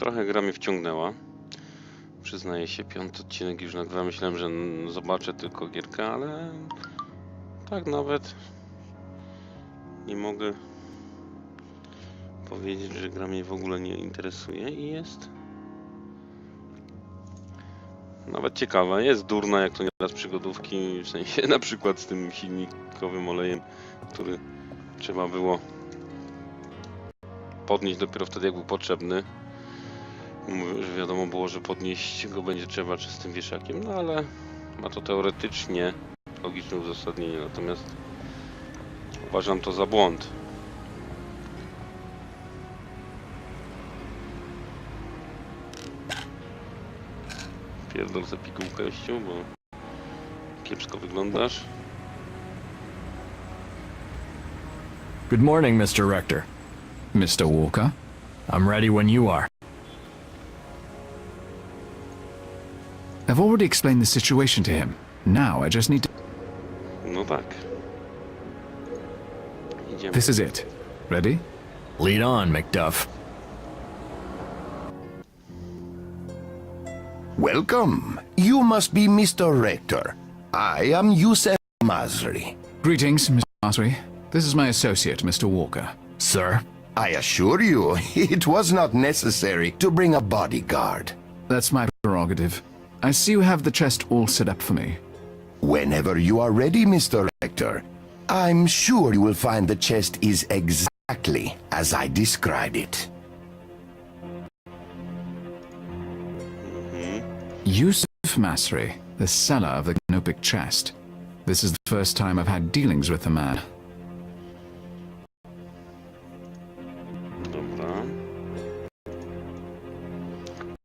Trochę gra mnie wciągnęła. Przyznaję się, 5. odcinek już nagrywam. Myślałem, że zobaczę tylko gierkę, ale tak nawet nie mogę powiedzieć, że gra mnie w ogóle nie interesuje i jest nawet ciekawa. Jest durna, jak to nieraz przygodówki, w sensie na przykład z tym silnikowym olejem, który trzeba było podnieść dopiero wtedy, jak był potrzebny. Że wiadomo było, że podnieść go będzie trzeba czystym wieszakiem, no ale ma to teoretycznie logiczne uzasadnienie, natomiast uważam to za błąd. Pierdol za pigułkę, bo kiepsko wyglądasz. Good morning, Mr. Rector. Mr. Walker, I'm ready when you are. I've already explained the situation to him. Now I just need to... No tak. Idziemy. This is it. Ready? Lead on, Macduff. Welcome. You must be Mr. Rector. I am Yusef Masri. Greetings, Mr. Masri. This is my associate, Mr. Walker. Sir? I assure you, it was not necessary to bring a bodyguard. That's my prerogative. I see you have the chest all set up for me. Whenever you are ready, Mr. Rector, I'm sure you will find the chest is exactly as I described it. Yusuf Masri, the seller of the canopic chest. This is the first time I've had dealings with the man. Dobra.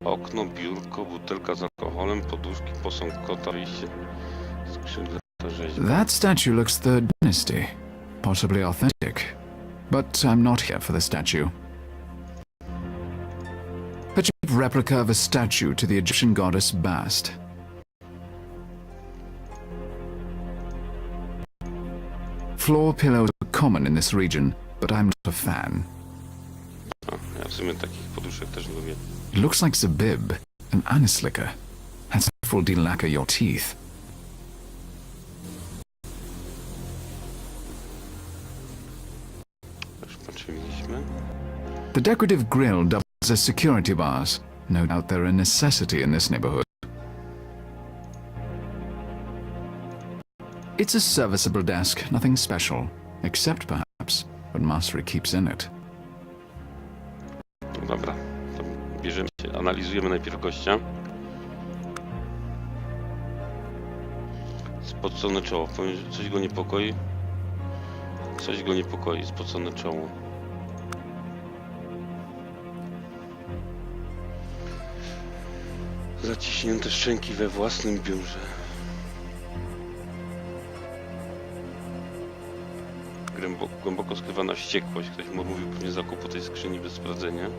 Okno, biurko, butelka z alkoholem, poduszki, posąg kota, wyjście, skrzydle, rzeźba. That statue looks third dynasty, possibly authentic. But I'm not here for the statue. A cheap replica of a statue to the Egyptian goddess Bast. Floor pillows are common in this region, but I'm not a fan. Ja w sumie takich poduszek też lubię. It looks like Zabib, an anise liquor. That's full de-lacquer your teeth. Już patrzyliśmy. The decorative grill doubles as security bars. No doubt they're a necessity in this neighborhood. It's a serviceable desk, nothing special. Except perhaps what Mastery keeps in it. No dobra, to bierzemy się, analizujemy najpierw gościa. Spocone czoło. Powiem, że coś go niepokoi. Coś go niepokoi, spocone czoło. Zaciśnięte szczęki we własnym biurze. Głęboko skrywana wściekłość. Ktoś mu mówił pewnie zakupu tej skrzyni bez sprawdzenia.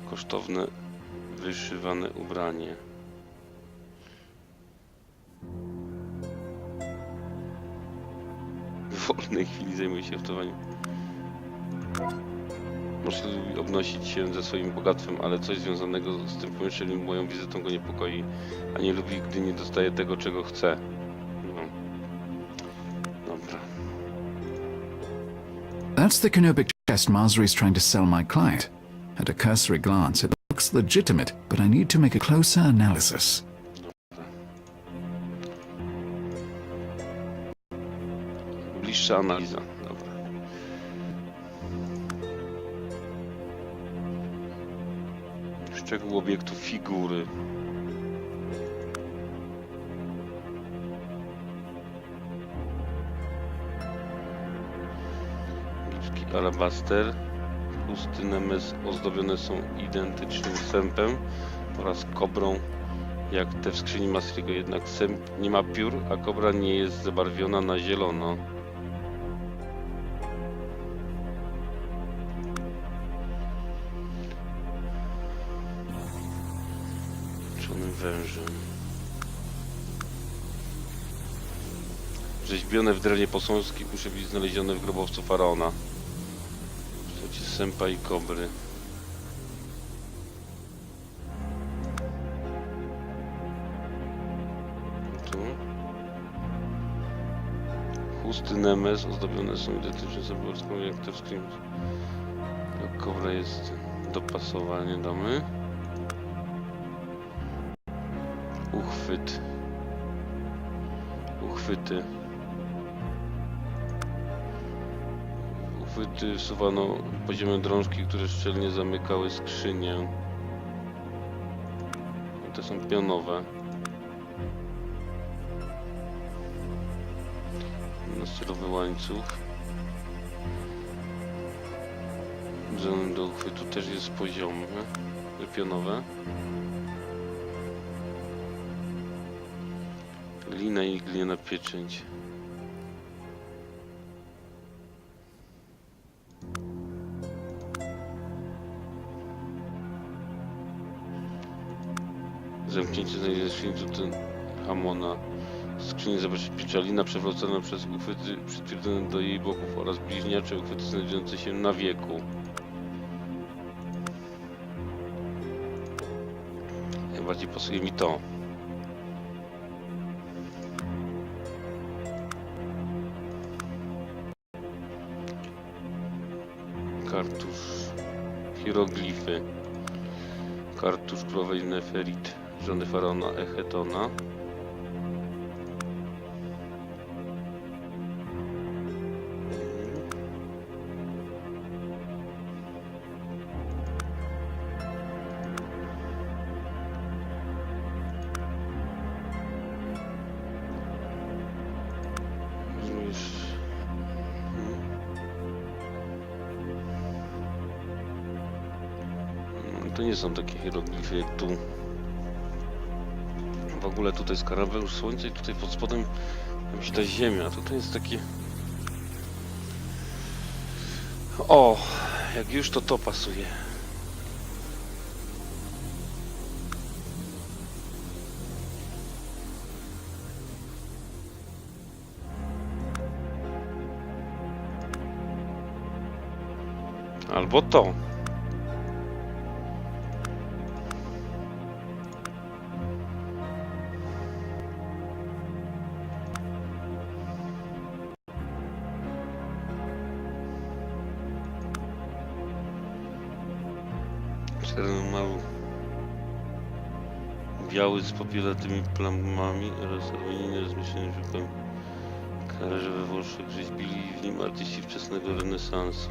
Kosztowne, wyszywane ubranie. W wolnej chwili zajmuje się haftowaniem. Może lubi obnosić się ze swoim bogactwem, ale coś związanego z tym pomieszczeniem moją wizytą go niepokoi, a nie lubi, gdy nie dostaje tego, czego chce. No. Dobra. That's the canopic chest Masri is trying to sell my client. At a cursory glance, it looks legitimate, but I need to make a closer analysis. Bliższa analiza. Dobra. Szczegół obiektu figury. Liczki alabaster. Pusty nemes ozdobione są identycznym sępem oraz kobrą jak te w skrzyni Masriego, jednak sęp nie ma piór, a kobra nie jest zabarwiona na zielono. Czonym wężem. Rzeźbione w drewnie posągi muszą być znalezione w grobowcu faraona. W kształcie sępa i kobry. Pusty Nemes ozdobione są identyczne symbolską jak te w screen. Do kobra jest dopasowanie domy. Uchwyt. Uchwyty. Uchwyty wsuwano poziome drążki, które szczelnie zamykały skrzynię. Te są pionowe. Nasterowy łańcuch. Zone do uchwytu też jest poziomy, pionowe. Glina i gliniana pieczęć. Zamknięcie znajduje skrzyni Hamona. Skrzynię zabezpiecza lina przewrócona przez uchwyty przytwierdzone do jej boków oraz bliźniacze uchwyty znajdujące się na wieku. Najbardziej pasuje mi to. Kartusz. Hieroglify. Kartusz królowej Neferit, żony faraona Echetona. To nie są takie hieroglify jak tu. W ogóle tutaj jest karabeusz słońca i tutaj pod spodem się ta ziemia. A tutaj jest takie... O! Jak już to pasuje. Albo to. Mały biały z popielatymi plamami oraz armenijny rozmieszczony żukiem. Kalerze we Włoszech rzeźbili w nim artyści wczesnego renesansu.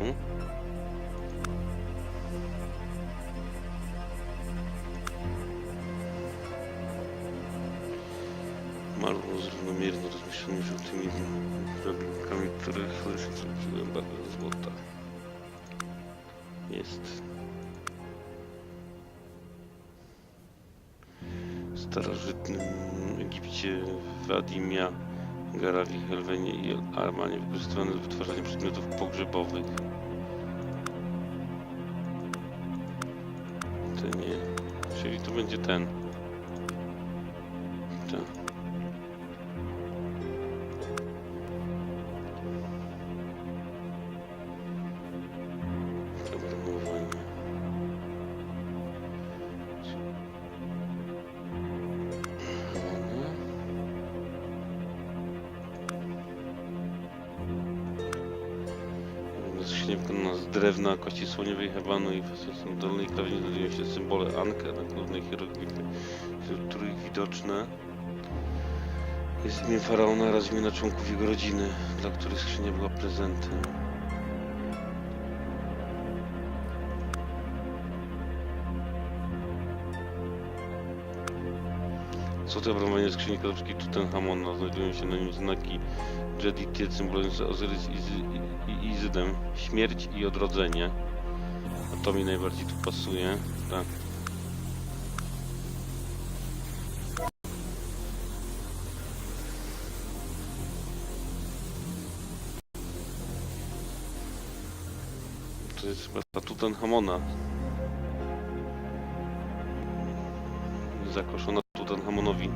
Maluch zrównomiernie rozmieszczony żółtymi drabinkami, których zwróciłem barwę złota. Jest. W starożytnym Egipcie, w Adimia, Garawi, Helwenie i Armanie wykorzystywano do wytwarzania przedmiotów pogrzebowych. To nie, czyli to będzie ten. Ten. Wykonana z drewna, kości słoniowej, hebanu i w dolnej krawędzi znajdują się symbole Anke na głównej hieroglify, wśród których widoczne jest imię faraona oraz imiona członków jego rodziny, dla których skrzynia była prezentem. Złote obramowanie skrzyni kadłubskiej Tutenchamona, znajdują się na nim znaki Jeditiet symbolizujące Ozyrys i Izydem, śmierć i odrodzenie. A to mi najbardziej tu pasuje. Tak. To jest chyba ta Tutenchamona. Zakoszona Tutenchamonowi.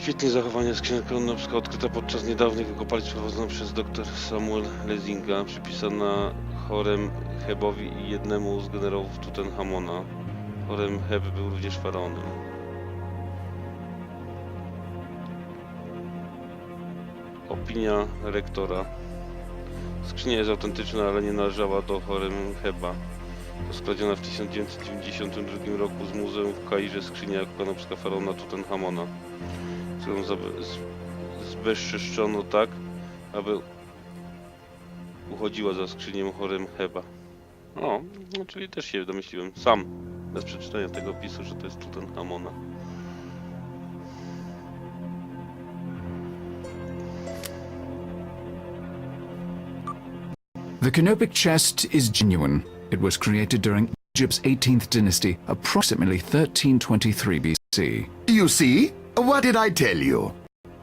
Świetnie zachowania skrzynia kronowska odkryta podczas niedawnych wykopalisk prowadzonych przez dr Samuel Lesinga, przypisana Horemhebowi i jednemu z generałów Tutenchamona. Horemheb był również faraonem. Opinia rektora. Skrzynia jest autentyczna, ale nie należała do Horemheba. To skradziona w 1992 roku z muzeum w Kairze skrzynia kanopska faraona Tutenchamona, którą zbezczeszczono tak, aby uchodziła za skrzynię Horemheba. O, no, czyli też się domyśliłem sam, bez przeczytania tego opisu, że to jest Tutenchamona. The canopic chest is genuine. It was created during Egypt's 18th dynasty, approximately 1323 BC. You see? What did I tell you?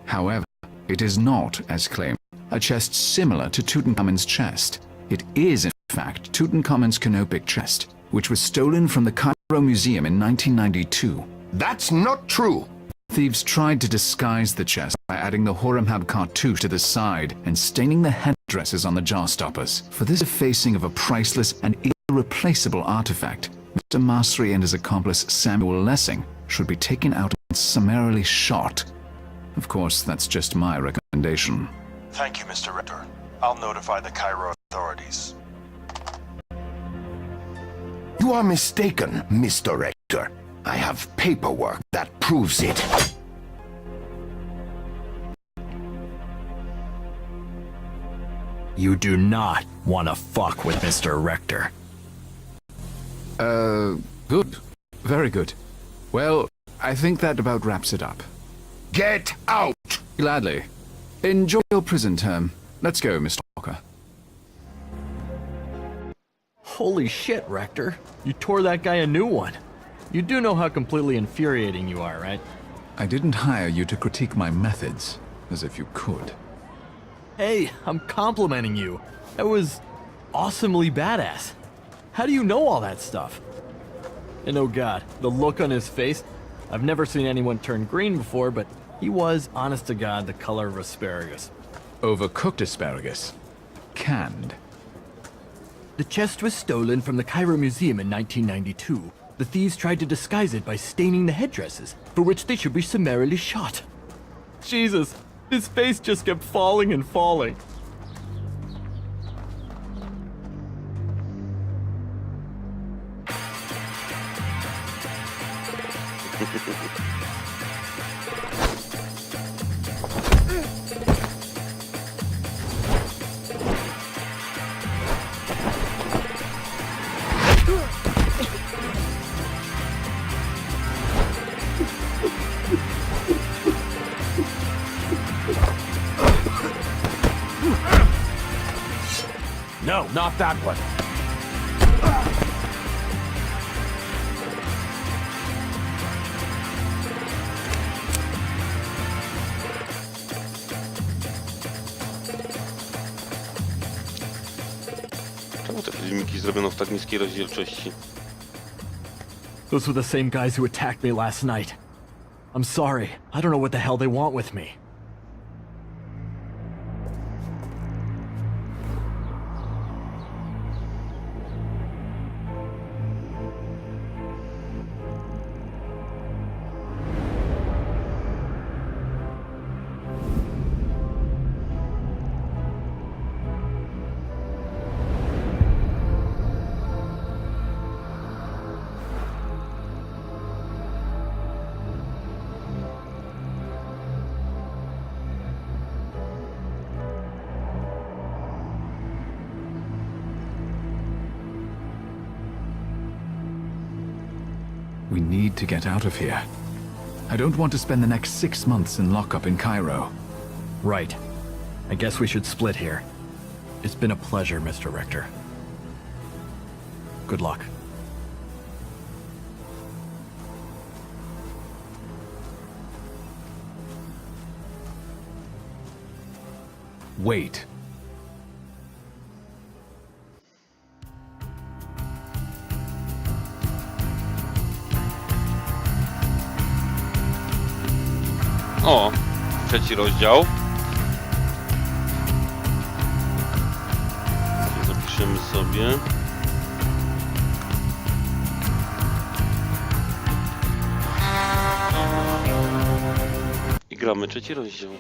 However, it is not, as claimed, a chest similar to Tutankhamun's chest. It is, in fact, Tutankhamun's canopic chest, which was stolen from the Cairo Museum in 1992. That's not true. Thieves tried to disguise the chest by adding the Horemheb cartouche to the side and staining the headdresses on the jar stoppers. For this defacing of a priceless and irreplaceable artifact, Mr. Masri and his accomplice Samuel Lessing should be taken out and summarily shot. Of course, that's just my recommendation. Thank you, Mr. Rector. I'll notify the Cairo authorities. You are mistaken, Mr. Rector. I have paperwork that proves it. You do not want to fuck with Mr. Rector. Good. Very good. Well, I think that about wraps it up. Get out! Gladly. Enjoy your prison term. Let's go, Mr. Walker. Holy shit, Rector. You tore that guy a new one. You do know how completely infuriating you are, right? I didn't hire you to critique my methods, as if you could. Hey, I'm complimenting you. That was awesomely badass. How do you know all that stuff? And oh god, the look on his face. I've never seen anyone turn green before, but he was, honest to god, the color of asparagus. Overcooked asparagus. Canned. The chest was stolen from the Cairo Museum in 1992. The thieves tried to disguise it by staining the headdresses, for which they should be summarily shot. Jesus, his face just kept falling and falling. No, not that one. Czemu te filmiki zrobiono w tak niskiej rozdzielczości? Those were the same guys who attacked me last night. I'm sorry. I don't know what the hell they want with me. We need to get out of here. I don't want to spend the next 6 months in lockup in Cairo. Right. I guess we should split here. It's been a pleasure, Mr. Rector. Good luck. Wait. O, trzeci rozdział. Zapiszemy sobie. sobie. I gramy trzeci rozdział.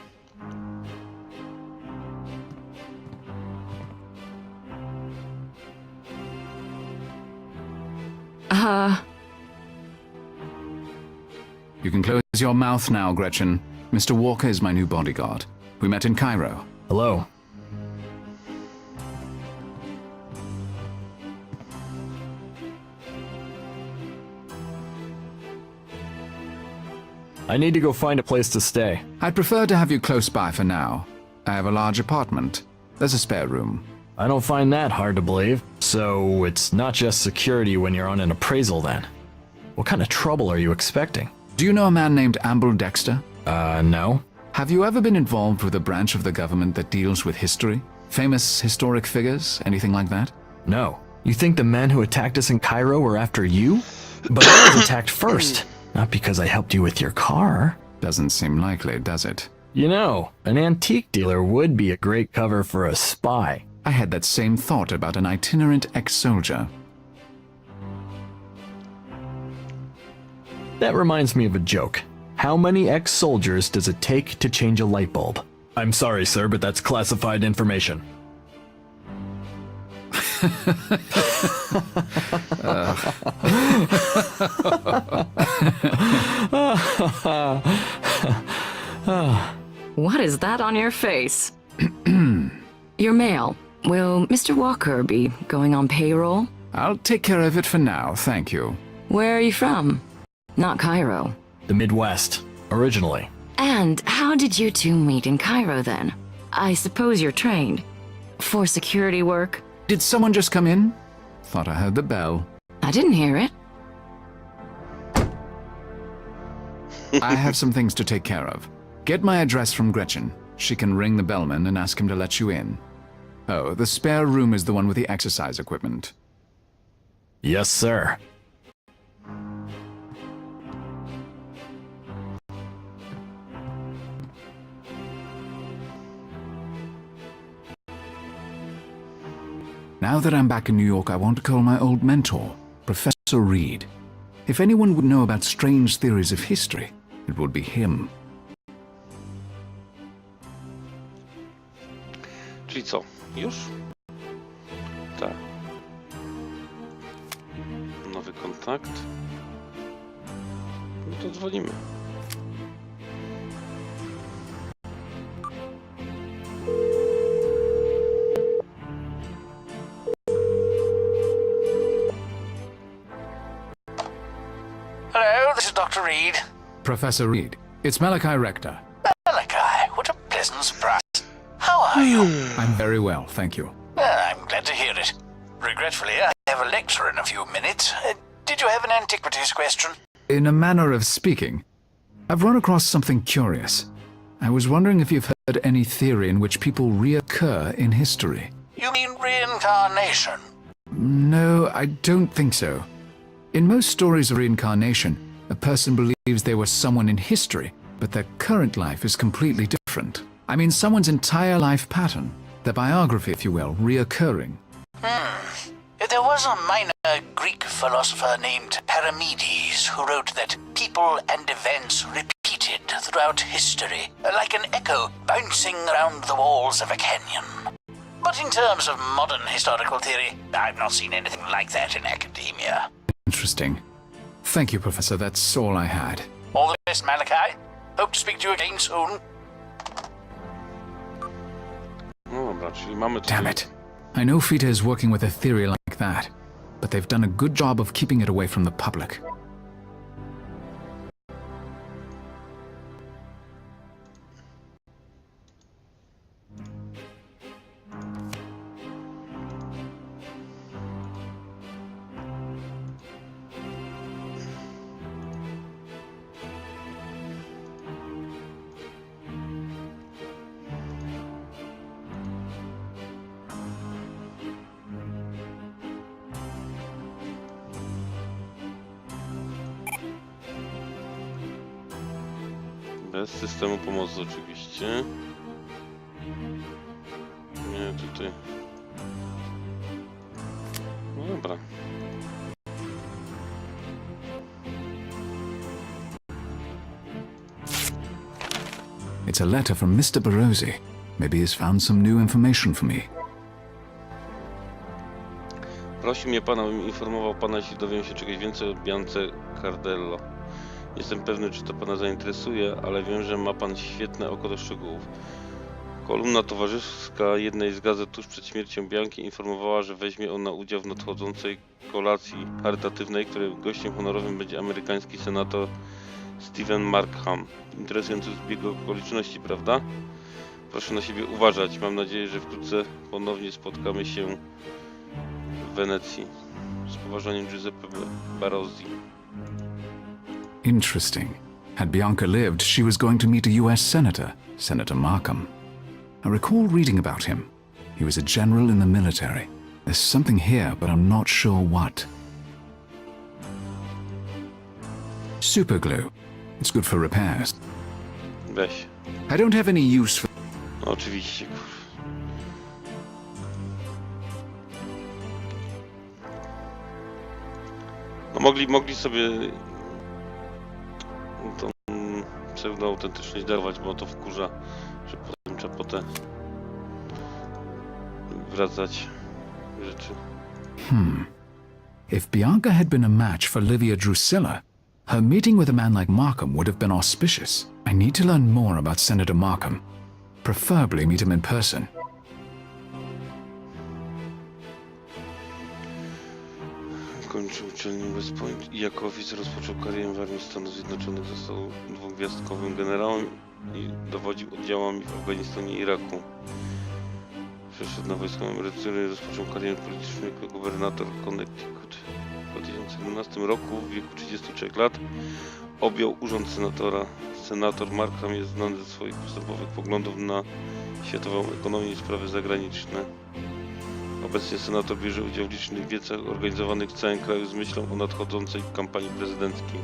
You can close your mouth now, Gretchen. Mr. Walker is my new bodyguard. We met in Cairo. Hello. I need to go find a place to stay. I'd prefer to have you close by for now. I have a large apartment. There's a spare room. I don't find that hard to believe. So it's not just security when you're on an appraisal then. What kind of trouble are you expecting? Do you know a man named Amble Dexter? No. Have you ever been involved with a branch of the government that deals with history? Famous historic figures? Anything like that? No. You think the men who attacked us in Cairo were after you? But I was attacked first. Not because I helped you with your car. Doesn't seem likely, does it? You know, an antique dealer would be a great cover for a spy. I had that same thought about an itinerant ex-soldier. That reminds me of a joke. How many ex-soldiers does it take to change a light bulb? I'm sorry, sir, but that's classified information. What is that on your face? Your mail. Will Mr. Walker be going on payroll? I'll take care of it for now, thank you. Where are you from? Not Cairo. The Midwest, originally. And how did you two meet in Cairo then? I suppose you're trained. For security work? Did someone just come in? Thought I heard the bell. I didn't hear it. I have some things to take care of. Get my address from Gretchen. She can ring the bellman and ask him to let you in. Oh, the spare room is the one with the exercise equipment. Yes, sir. Now that I'm back in New York, I want to call my old mentor, Professor Reed. If anyone would know about strange theories of history, it would be him. Czyli co? Już? Tak. Nowy kontakt. No to dzwonimy. Hello, this is Dr. Reed. Professor Reed, it's Malachi Rector. Malachi, what a pleasant surprise. How are you? I'm very well, thank you. I'm glad to hear it. Regretfully, I have a lecture in a few minutes. Did you have an antiquities question? In a manner of speaking, I've run across something curious. I was wondering if you've heard any theory in which people reoccur in history. You mean reincarnation? No, I don't think so. In most stories of reincarnation, a person believes they were someone in history, but their current life is completely different. I mean someone's entire life pattern, their biography, if you will, reoccurring. There was a minor Greek philosopher named Paramedes who wrote that people and events repeated throughout history, like an echo bouncing around the walls of a canyon. But in terms of modern historical theory, I've not seen anything like that in academia. Interesting. Thank you, Professor. That's all I had. All the best, Malachi. Hope to speak to you again soon. No dobra, czyli mamy Damn tutaj... it. I know Fita is working with a theory like that, but they've done a good job of keeping it away from the public. Bez systemu pomocy oczywiście. Nie, tutaj. Dobra. It's a letter from Mr. Barozzi. Maybe he's found some new information for me. Prosi mnie pan, abym informował pana, jeśli dowiem się czegoś więcej o Biance Cardello. Jestem pewny, czy to pana zainteresuje, ale wiem, że ma pan świetne oko do szczegółów. Kolumna towarzyska jednej z gazet tuż przed śmiercią Bianki informowała, że weźmie ona udział w nadchodzącej kolacji charytatywnej, której gościem honorowym będzie amerykański senator Stephen Markham. Interesujący zbieg okoliczności, prawda? Proszę na siebie uważać. Mam nadzieję, że wkrótce ponownie spotkamy się w Wenecji. Z poważaniem, Giuseppe Barozzi. Interesting. Had Bianca lived, she was going to meet a US senator, Senator Markham. I recall reading about him. He was a general in the military. There's something here, but I'm not sure what. Super glue. It's good for repairs. Weź. I don't have any use for... No, oczywiście. No mogli sobie tą pseudo-autentyczność darować, bo to wkurza, że potem trzeba potem wracać rzeczy. If Bianca had been a match for Livia Drusilla, her meeting with a man like Markham would have been auspicious. I need to learn more about Senator Markham. Preferably meet him in person. Kończył uczelnię West Point i jako oficer rozpoczął karierę w Armii Stanów Zjednoczonych. Został dwugwiazdkowym generałem i dowodził oddziałami w Afganistanie i Iraku. Przeszedł na wojską emeryturę i rozpoczął karierę polityczną jako gubernator Connecticut. W 2017 roku, w wieku 33 lat, objął urząd senatora. Senator Markham jest znany ze swoich podstawowych poglądów na światową ekonomię i sprawy zagraniczne. Obecnie senator bierze udział w licznych wiecach organizowanych w całym kraju z myślą o nadchodzącej kampanii prezydenckiej.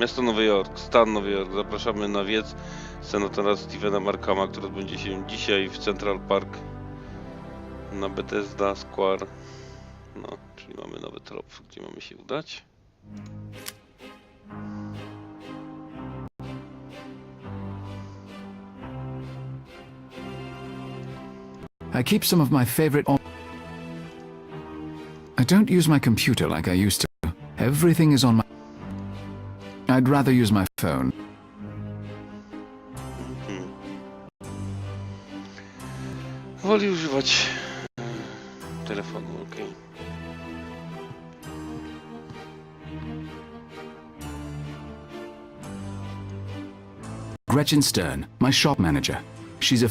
Miasto Nowy Jork, stan Nowy Jork. Zapraszamy na wiec senatora Stephena Markhama, który odbędzie się dzisiaj w Central Park na Bethesda Square. No, czyli mamy nowy trop, gdzie mamy się udać. I keep some of my favorite... I don't use my computer like I used to. Everything is on my... I'd rather use my phone. Woli używać telefonu, okej. Gretchen Stern, my shop manager. She's a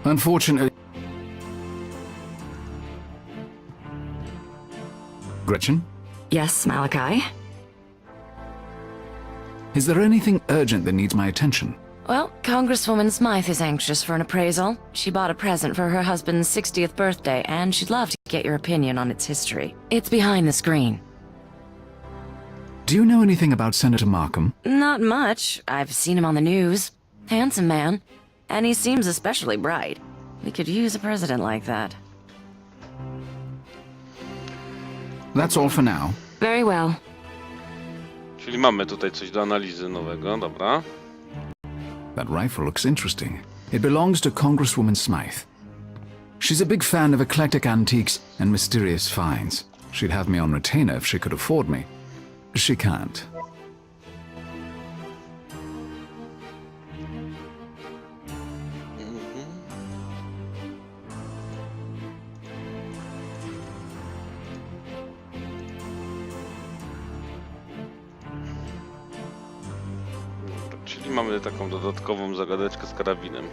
unfortunately... Gretchen? Yes, Malachi? Is there anything urgent that needs my attention? Well, Congresswoman Smythe is anxious for an appraisal. She bought a present for her husband's 60th birthday, and she'd love to get your opinion on its history. It's behind the screen. Do you know anything about Senator Markham? Not much. I've seen him on the news. Handsome man. And he seems especially bright. We could use a president like that. That's all for now. Very well. Czyli mamy tutaj coś do analizy nowego, dobra. That rifle looks interesting. It belongs to Congresswoman Smythe. She's a big fan of eclectic antiques and mysterious finds. She'd have me on retainer if she could afford me. She can't. Czyli mamy taką dodatkową zagadeczkę z karabinem.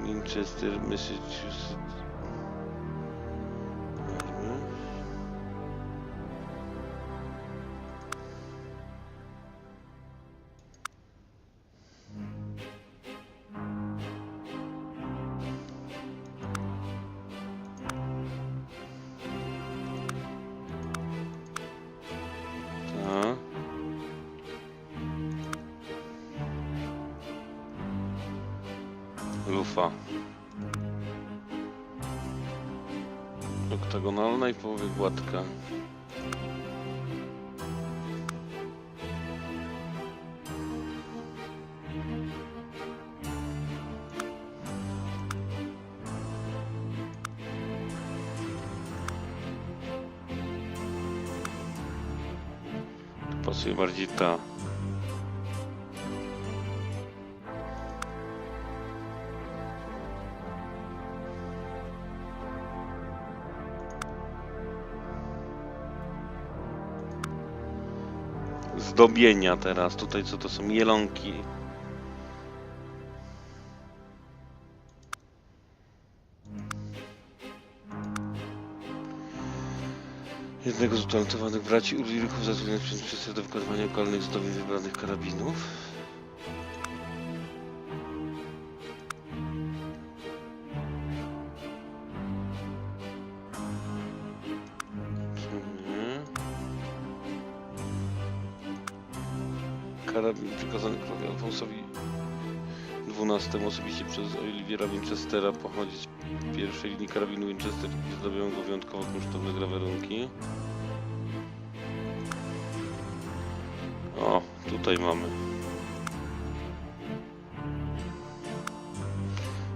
Winchester, Massachusetts. lufa. Oktagonalna i w połowie gładka. Pasuje bardziej ta. Zdobienia teraz. Tutaj co to są? Jelonki. Jednego z utalentowanych braci Ulrichów zatrudnionych przez do wykonywania lokalnych zdobień wybranych karabinów. Karabin przekazany królowi Alfonsowi XII osobiście przez Olivera Winchestera pochodzi z pierwszej linii karabinu Winchester i zdobią go wyjątkowo kunsztowne grawerunki. O, tutaj mamy.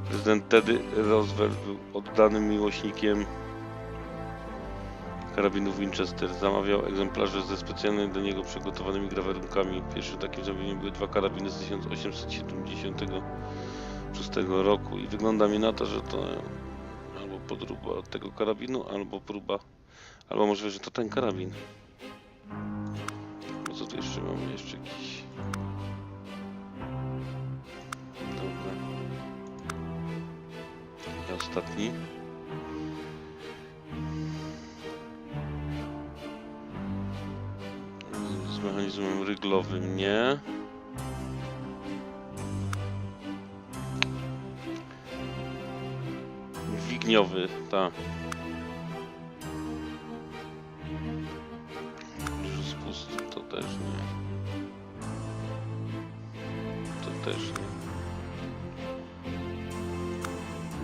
Prezydent Teddy Roosevelt był oddanym miłośnikiem karabinów Winchester. Zamawiał egzemplarze ze specjalnie do niego przygotowanymi grawerunkami. Pierwszym takim zamówieniem były dwa karabiny z 1876 roku i wygląda mi na to, że to albo podróba tego karabinu, albo próba, albo możliwe, że to ten karabin. Bo co tu jeszcze mamy? Jeszcze jakiś... Dobra. I ostatni. Z mechanizmem ryglowym nie. Dźwigniowy, tak. Spust to też nie. To też nie.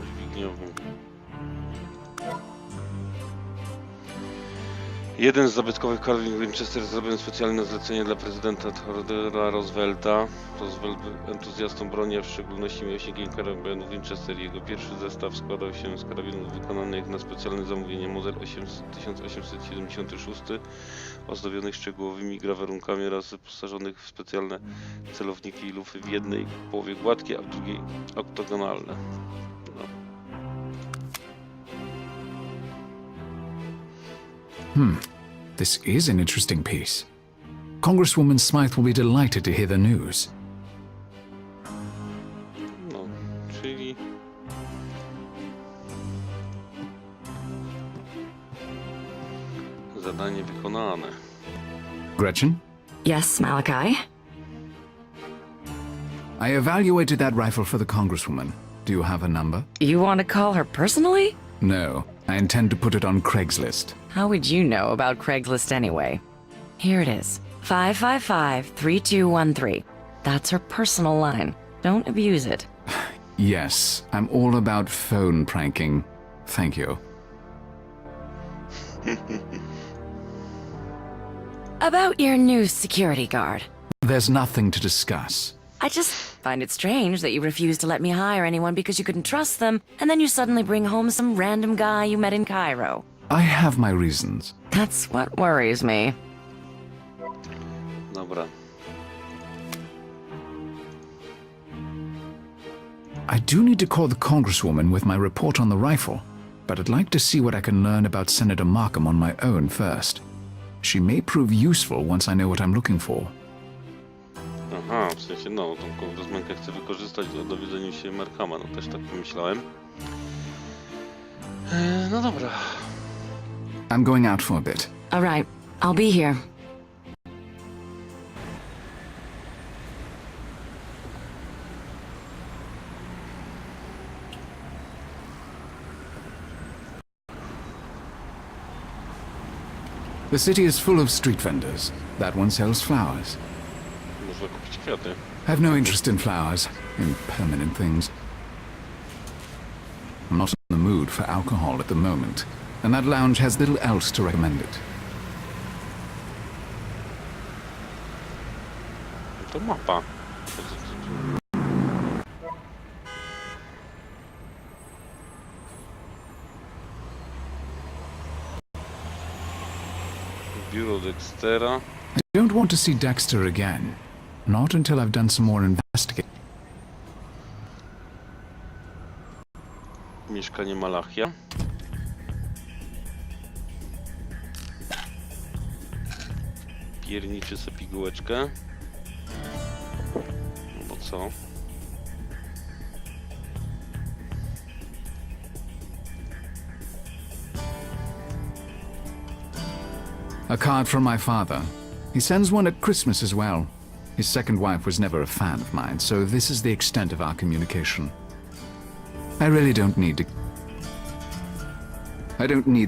Dźwigniowy. Jeden z zabytkowych karabinów Winchester zrobiony specjalnie na zlecenie dla prezydenta Theodora Roosevelta. Roosevelt był entuzjastą broni, a w szczególności miłośnikiem karabinów Winchester. Jego pierwszy zestaw składał się z karabinów wykonanych na specjalne zamówienie model 1876, ozdobionych szczegółowymi grawerunkami oraz wyposażonych w specjalne celowniki i lufy, w jednej połowie gładkie, a w drugiej oktogonalne. This is an interesting piece. Congresswoman Smythe will be delighted to hear the news. No, czyli... Zadanie wykonane. Gretchen? Yes, Malachi? I evaluated that rifle for the Congresswoman. Do you have a number? You want to call her personally? No. I intend to put it on Craigslist. How would you know about Craigslist anyway? Here it is. 555-3213. That's her personal line. Don't abuse it. Yes, I'm all about phone pranking. Thank you. About your new security guard. There's nothing to discuss. I just find it strange that you refuse to let me hire anyone because you couldn't trust them, and then you suddenly bring home some random guy you met in Cairo. I have my reasons. That's what worries me. Dobra. I do need to call the Congresswoman with my report on the rifle, but I'd like to see what I can learn about Senator Markham on my own first. She may prove useful once I know what I'm looking for. Aha, w sensie no, tą kongresmenkę chcę wykorzystać do dowiedzenia się Markhama, no też tak pomyślałem. No dobra. I'm going out for a bit. All right, I'll be here. The city is full of street vendors. That one sells flowers. Można kupić kwiaty. I have no interest in flowers, in permanent things. I'm not in the mood for alcohol at the moment, and that lounge has little else to recommend it. To mapa. Biuro Dextera. I don't want to see Dexter again. Not until I've done some more investigating. Mieszkanie Malachia. Pierniczy sobie pigułeczkę. No bo co? A card from my father. He sends one at Christmas as well. His second wife was never a fan of mine, so this is the extent of our communication. I really don't need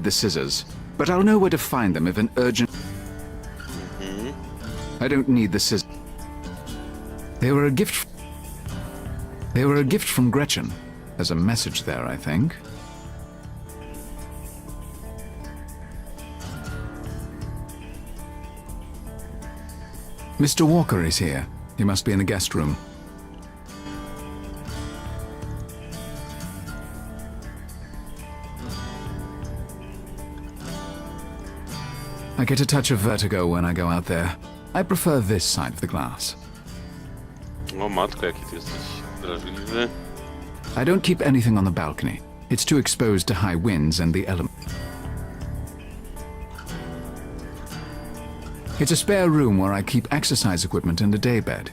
the scissors, but I'll know where to find them if an urgent... I don't need the scissors. They were a gift from Gretchen. There's a message there, I think. Mr. Walker is here. He must be in the guest room. I get a touch of vertigo when I go out there. I prefer this side of the glass. O matko, jaki ty jesteś drażliwy. I don't keep anything on the balcony. It's too exposed to high winds and the elements. It's a spare room where I keep exercise equipment and a daybed.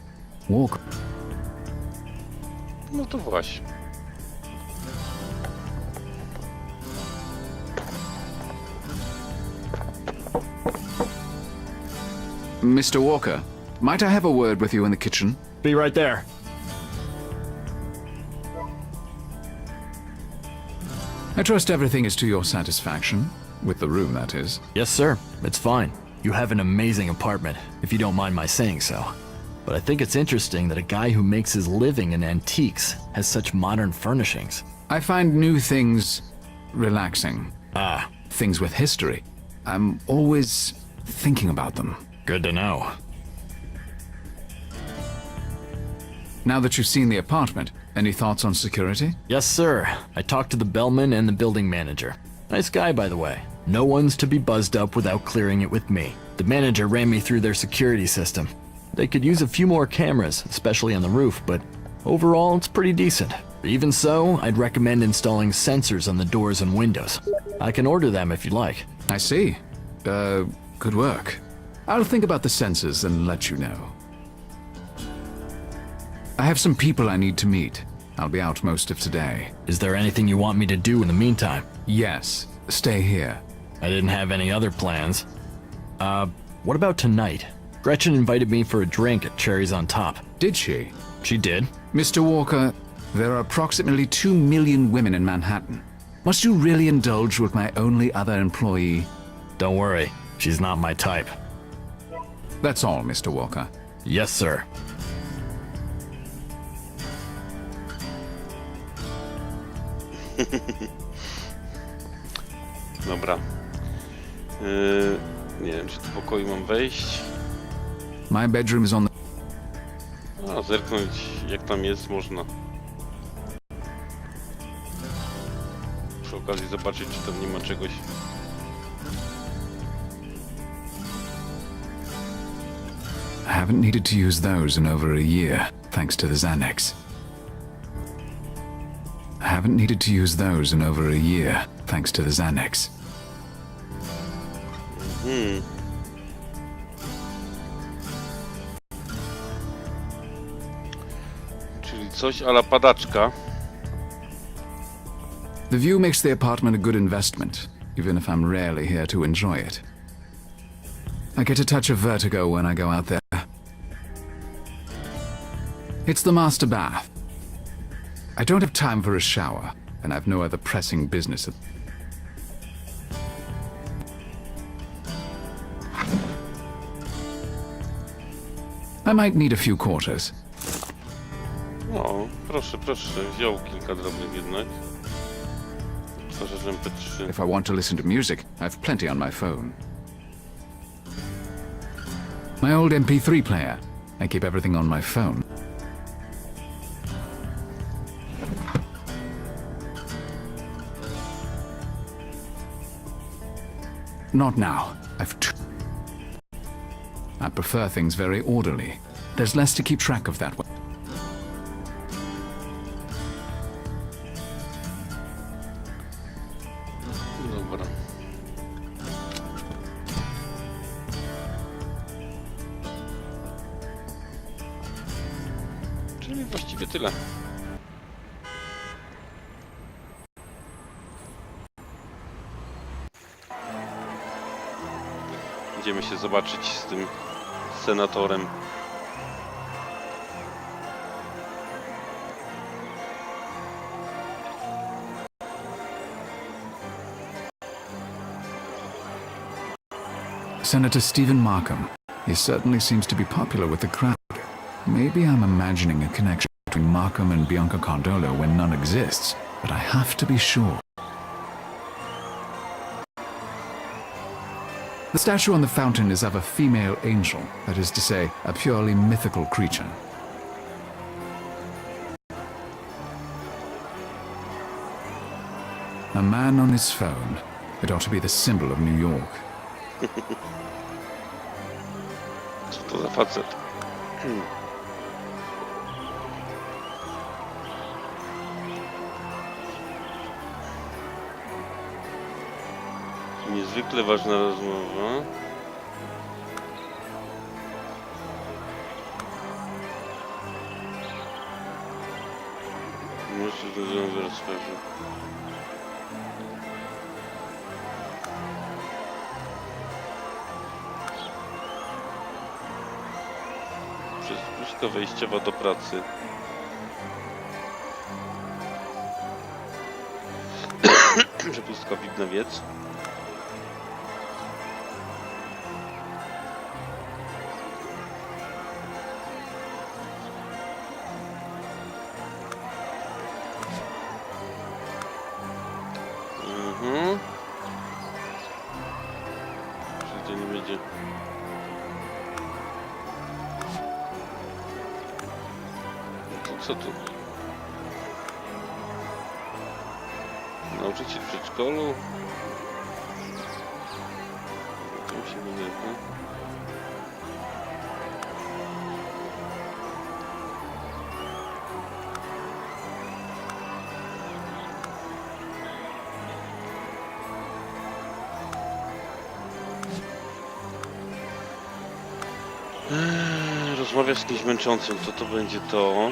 Walk. No to właśnie. Mr. Walker, might I have a word with you in the kitchen? Be right there. I trust everything is to your satisfaction. With the room, that is. Yes, sir. It's fine. You have an amazing apartment, if you don't mind my saying so. But I think it's interesting that a guy who makes his living in antiques has such modern furnishings. I find new things relaxing. Ah, Things with history. I'm always thinking about them. good to know. Now that you've seen the apartment, any thoughts on security? Yes, sir. I talked to the bellman and the building manager. Nice guy, by the way. No one's to be buzzed up without clearing it with me. The manager ran me through their security system. They could use a few more cameras, especially on the roof, but overall it's pretty decent. Even so, I'd recommend installing sensors on the doors and windows. I can order them if you like. I see. Good work. I'll think about the sensors and let you know. I have some people I need to meet. I'll be out most of today. Is there anything you want me to do in the meantime? Yes, stay here. I didn't have any other plans. What about tonight? Gretchen invited me for a drink at Cherries on Top. Did she? She did? Mr. Walker, there are approximately 2 million women in Manhattan. Must you really indulge with my only other employee? Don't worry, she's not my type. That's all, Mr. Walker. Yes, sir. Dobra. Nie wiem, czy do pokoju mam wejść. My bedroom is on the... A, zerknąć jak tam jest można. Przy okazji zobaczyć, czy tam nie ma czegoś. I haven't needed to use those in over a year, thanks to the Xanax. I haven't needed to use those in over a year, thanks to the Xanax. Czyli coś a la padaczka. The view makes the apartment a good investment, even if I'm rarely here to enjoy it. I get a touch of vertigo when I go out there. It's the master bath. I don't have time for a shower, and I've no other pressing business. I might need a few quarters. No, proszę, proszę. Wziął kilka drobnych jednak. Odtwarzacz MP3. If I want to listen to music, I've plenty on my phone. My old MP3 player. I keep everything on my phone. Not now. I prefer things very orderly. There's less to keep track of that way. Dobra. Czyli właściwie tyle. Idziemy się zobaczyć z tym senatorem. Senator Stephen Markham. He certainly seems to be popular with the crowd. Maybe I'm imagining a connection between Markham and Bianca Cardolo when none exists, but I have to be sure. The statue on the fountain is of a female angel, that is to say, a purely mythical creature. A man on his phone. It ought to be the symbol of New York. Co to za facet? Niezwykle ważna rozmowa. Muszę to rozważyć. Przepustka wejściowa do pracy. Przepustka Wignawiec. Czy to nie będzie... Co tu? Nauczyciel w przedszkolu? Czym się wygląda? Rozmawia z kimś męczącym, co to będzie to?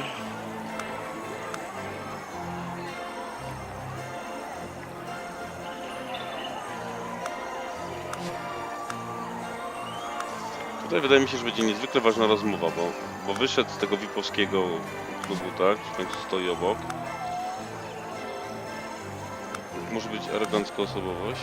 Tutaj wydaje mi się, że będzie niezwykle ważna rozmowa, bo wyszedł z tego VIP-owskiego klubu, tak? W końcu stoi obok. Może być arogancka osobowość.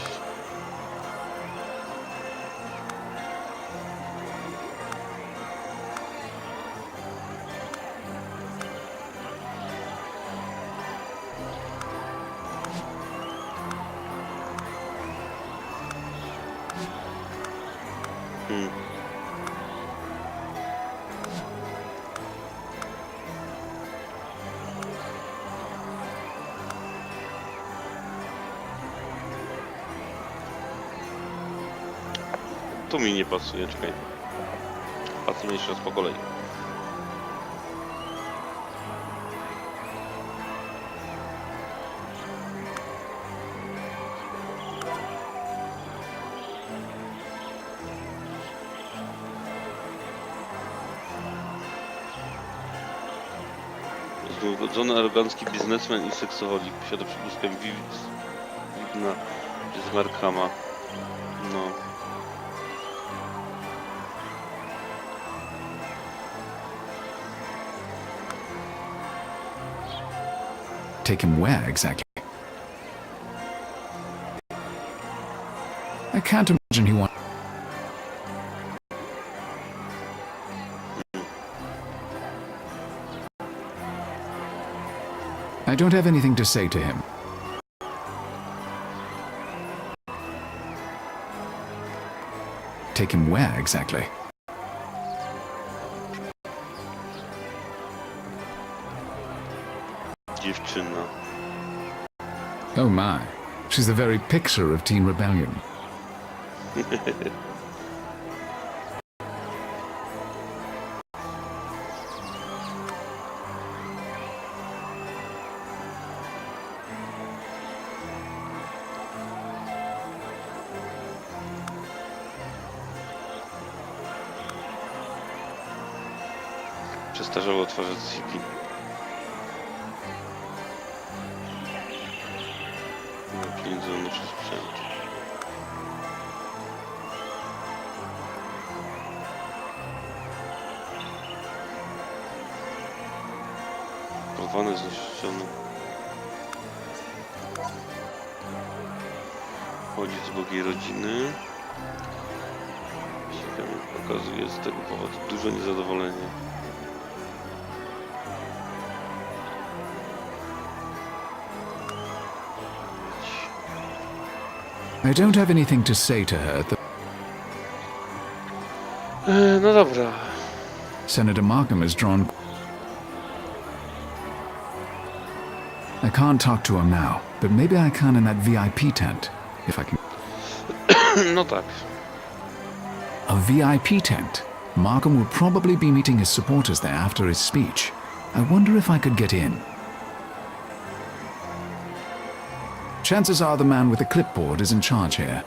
Tu mi nie pasuje, czekaj. Patrzmy jeszcze raz po kolei. Złudzony, arogancki biznesmen i seksoholik. Posiada przepustkę Wigna z Markhama. No. Take him where exactly? I can't imagine he wants. I don't have anything to say to him. take him where exactly? Dziewczyna. Oh my. She's the very picture of teen rebellion. Przestarzały odtwarzać CD. Pieniądze na nowy sprzęt. Porwane, zniszczone. Pochodzić z bogiej rodziny. Okazuje z tego powodu duże niezadowolenie. I don't have anything to say to her. No dobra. Senator Markham has drawn... I can't talk to him now, but maybe I can in that VIP tent, if I can... No tak. A VIP tent? Markham will probably be meeting his supporters there after his speech. I wonder if I could get in. Chances are the man with the clipboard is in charge here.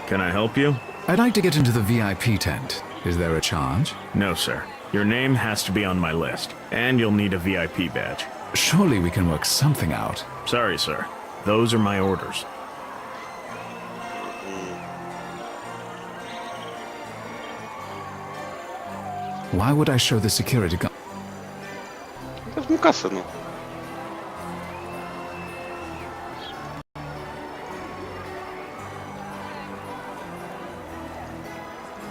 Can I help you? I'd like to get into the VIP tent. Is there a charge? No, sir. Your name has to be on my list, and you'll need a VIP badge. Surely we can work something out. Sorry, sir. Those are my orders. Why would I show the security guard? Dasz mu kasę, no.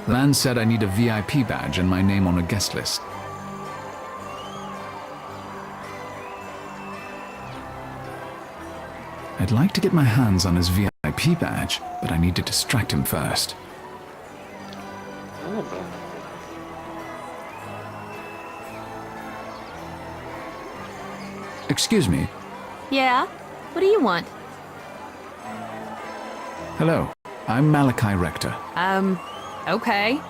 The man said I need a VIP badge and my name on a guest list. I'd like to get my hands on his VIP badge, but I need to distract him first. No dobra. Excuse me. Yeah? What do you want? Hello. I'm Malachi Rector. Okay.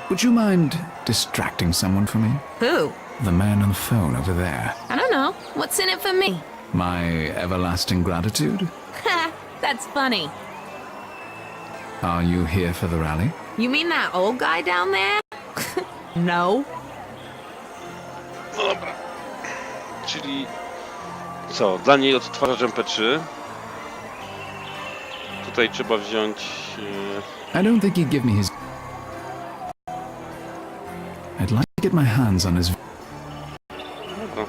Would you mind distracting someone for me? Who? The man on the phone over there. I don't know. What's in it for me? My everlasting gratitude? Ha! That's funny. Are you here for the rally? You mean that old guy down there? No. No dobra. Czyli co? Dla niej odtwarzacz MP3. Tutaj trzeba wziąć... I don't think he'd give me his... I'd like to get my hands on his... Dobra.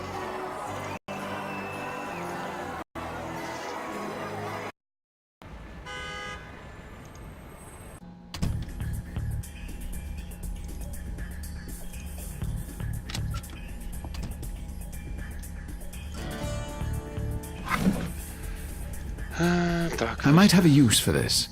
Tak. I might have a use for this.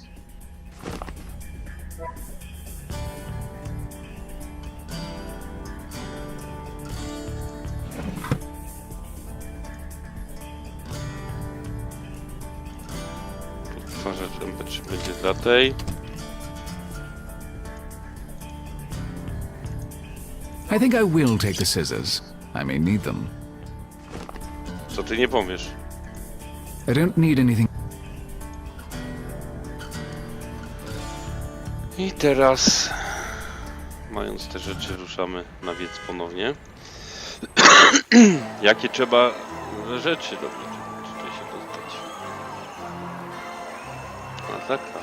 Odtwarzacz MP3 będzie dla tej. I think I will take the scissors. I may need them. Co ty nie powiesz? I don't need anything. I teraz, mając te rzeczy, ruszamy na wiec ponownie. Jakie trzeba rzeczy robić, żeby tutaj się dostać? A tak, tak.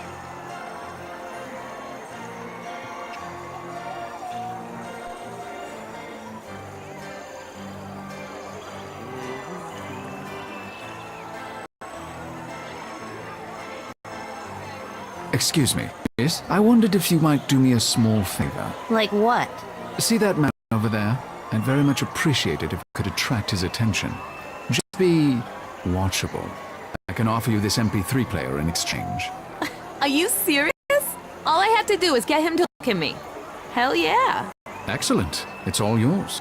Excuse me. Yes? I wondered if you might do me a small favor. Like what? See that man over there? I'd very much appreciate it if I could attract his attention. Just be watchable. I can offer you this MP3 player in exchange. Are you serious? All I have to do is get him to look at me. Hell yeah. Excellent. It's all yours.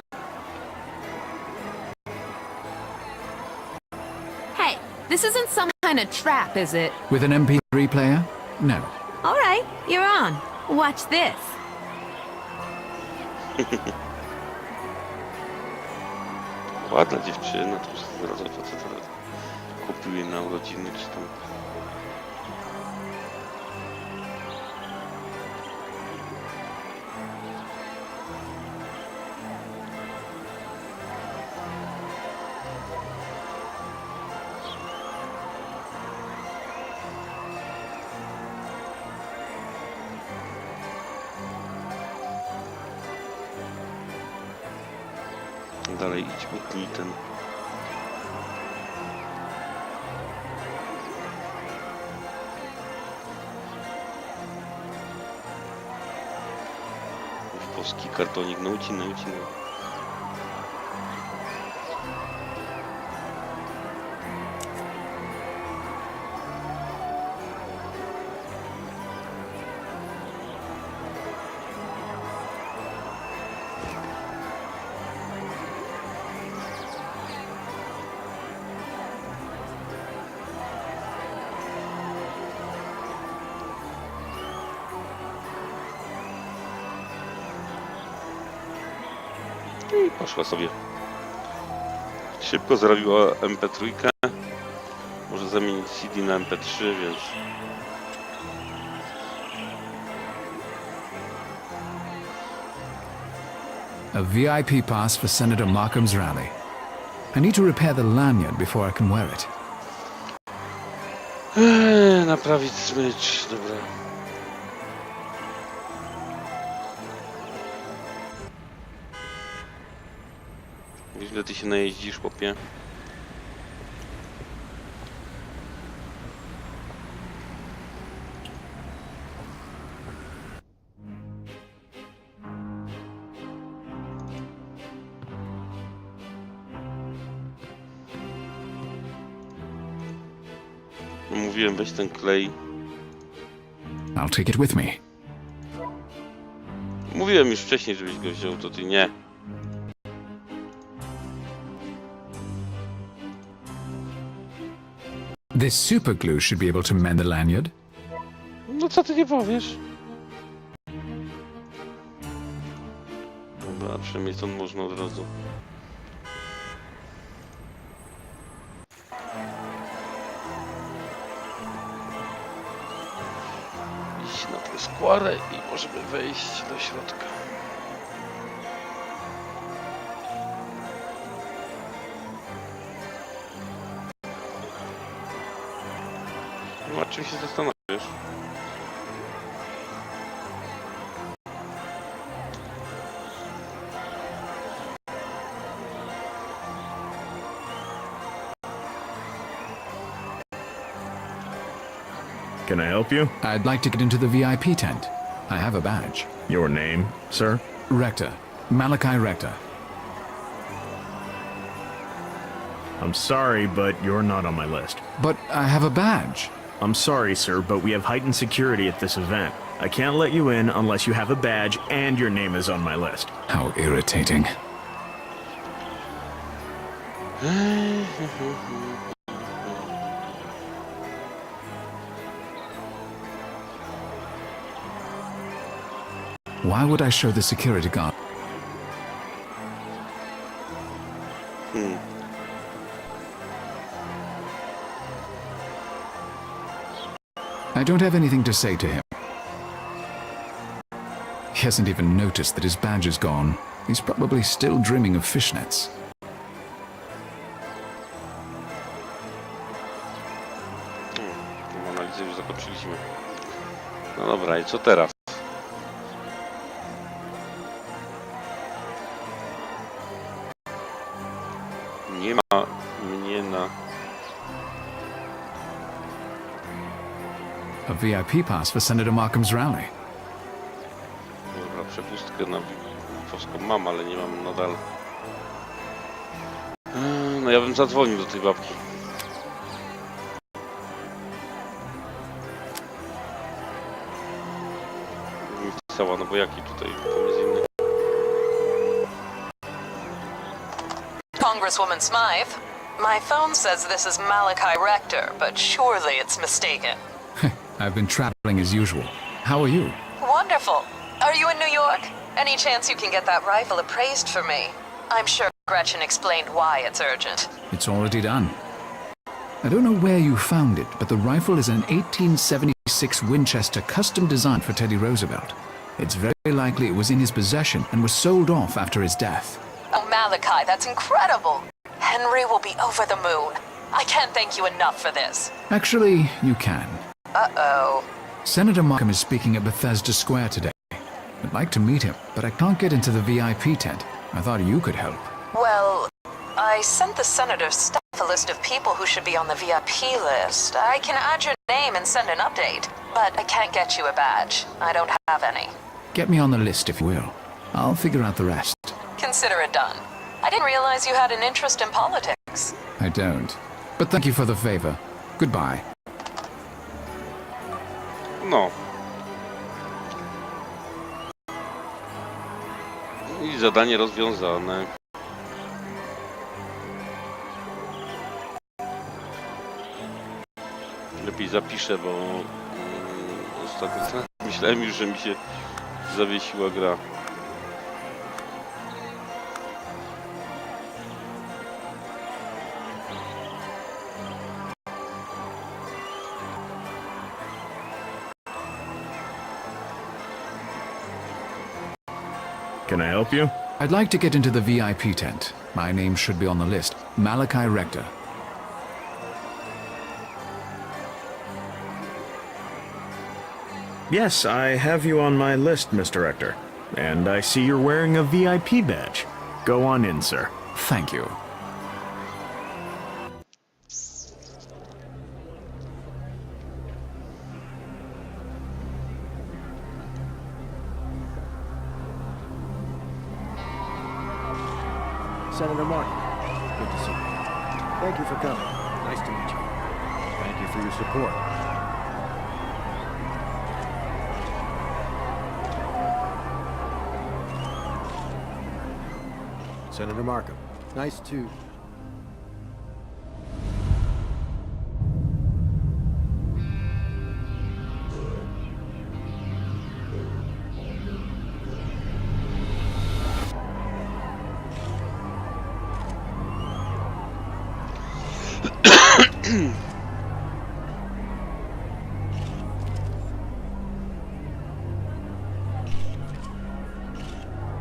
Hey, this isn't some kind of trap, is it? With an MP3 player? No. All right, you're on. Watch this. Ładna dziewczyna, tu zdradza faceta. Kupił jej na urodziny czy tam. Dalej idź, utnij ten. Polski kartonik, no ucinaj. I poszła sobie. Szybko zrobiła MP3. Może zamienić CD na MP3, więc... A VIP pass for Senator Markham's rally. I need to repair the lanyard before I can wear it. Naprawić smycz, dobra. Ile ty się najeździsz, chłopie? No, mówiłem, weź ten klej. I'll take it with me. Mówiłem już wcześniej, żebyś go wziął, to ty nie. This super glue should be able to mend the lanyard. No co ty nie powiesz? Dobra, przynajmniej stąd można od razu. Iść na tę składę i możemy wejść do środka. No, a czym się zastanawiasz? Can I help you? I'd like to get into the VIP tent. I have a badge. Your name, sir? Rector. Malachi Rector. I'm sorry, but you're not on my list. But I have a badge. I'm sorry, sir, but we have heightened security at this event. I can't let you in unless you have a badge and your name is on my list. How irritating. Why would I show the security guard? I don't have anything to say to him. He hasn't even noticed that his badge is gone. He's probably still dreaming of fishnets. Analizę już zakończyliśmy. No dobra, i co teraz? Nie ma mnie na... A VIP pass for Senator Markham's rally. Dobra, przepustkę na Foską mam, ale nie mam nadal. No ja bym zadzwonił do tej babki. napisała, no bo jaki tutaj pomysł inny? Congresswoman Smythe, my phone says this is Malachi Rector, but surely it's mistaken. I've been traveling as usual. How are you? Wonderful. Are you in New York? Any chance you can get that rifle appraised for me? I'm sure Gretchen explained why it's urgent. It's already done. I don't know where you found it, but the rifle is an 1876 Winchester custom designed for Teddy Roosevelt. It's very likely it was in his possession and was sold off after his death. Oh, Malachi, that's incredible. Henry will be over the moon. I can't thank you enough for this. Actually, you can. Uh-oh. Senator Markham is speaking at Bethesda Square today. I'd like to meet him, but I can't get into the VIP tent. I thought you could help. Well, I sent the senator's staff a list of people who should be on the VIP list. I can add your name and send an update, but I can't get you a badge. I don't have any. Get me on the list if you will. I'll figure out the rest. Consider it done. I didn't realize you had an interest in politics. I don't. But thank you for the favor. Goodbye. No. I zadanie rozwiązane. Lepiej zapiszę, bo ostatnio myślałem już, że mi się zawiesiła gra. Can I help you? I'd like to get into the VIP tent. My name should be on the list. Malachi Rector. Yes, I have you on my list, Mr. Rector. And I see you're wearing a VIP badge. Go on in, sir. Thank you. Senator Martin, good to see you. Thank you for coming. Nice to meet you. Thank you for your support. Senator Markham, nice to...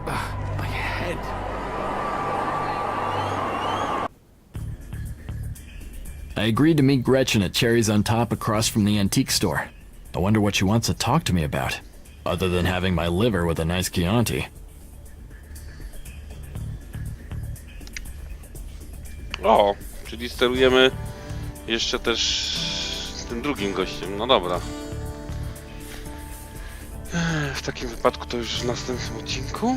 My head. I agreed to meet Gretchen at Cherries on Top across from the antique store. I wonder what she wants to talk to me about, other than having my liver with a nice Chianti. O, czyli sterujemy jeszcze też tym drugim gościem. No dobra. W takim wypadku to już w następnym odcinku.